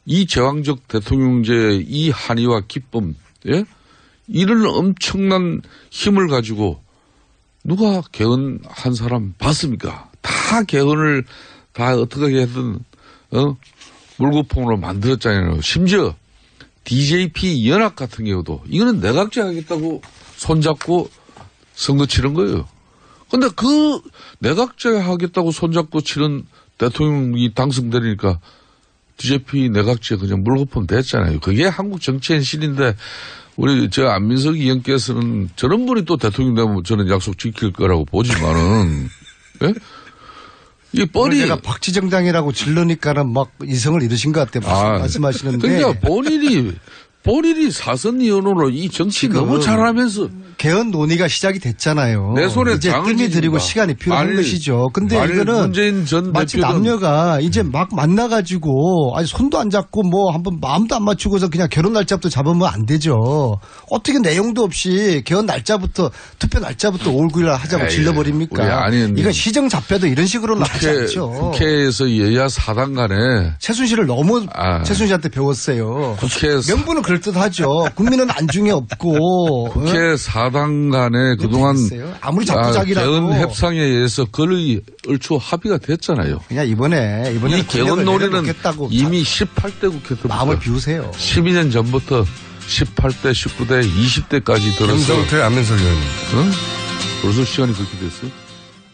이 제왕적 대통령제의 이 한의와 기쁨, 예? 이런 엄청난 힘을 가지고 누가 개헌한 사람 봤습니까? 다 개헌을 다 어떻게 하든 물거품으로 만들었잖아요. 심지어 DJP 연합 같은 경우도 이거는 내각제 하겠다고 손잡고 선거 치른 거예요. 그런데 그 내각제 하겠다고 손잡고 치른 대통령이 당선되니까 DJP 내각제 그냥 물거품 됐잖아요. 그게 한국 정치 현실인데 우리 저 안민석 의원께서는 저런 분이 또 대통령 되면 저는 약속 지킬 거라고 보지만은 예? 이 뻔히 제가 박지정당이라고 질르니까는 막 이성을 잃으신 것 같아요. 말씀하시는데. 그러니까 본인이 사선 의원으로 이 정치 너무 잘하면서 개헌 논의가 시작이 됐잖아요. 내 손에 이제 장을 뜸이 들이고 시간이 필요한 것이죠. 근데 이거는 문재인 전 마치 대표는 남녀가 이제 막 만나가지고 아니 손도 안 잡고 뭐 한번 마음도 안 맞추고서 그냥 결혼 날짜부터 잡으면 안 되죠. 어떻게 내용도 없이 개헌 날짜부터 투표 날짜부터 5월 9일 날 하자고 질러버립니까? 이건 시정 잡혀도 이런 식으로는 하지 않죠. 국회에서 여야 4당 간에 최순실을 너무 최순실한테 배웠어요. 명분은 그럴듯하죠. 국민은 안중에 없고. 국회 4당 간에 그동안 아무리 자꾸자기라도 개헌 협상에 의해서 거의 얼추 합의가 됐잖아요. 그냥 이번에 이 개헌 논의는 이미 18대 국회 때부터 마음을 비우세요. 12년 전부터 18대, 19대, 20대까지 들어서 안민석 의원님. 벌써 시간이 그렇게 됐어요?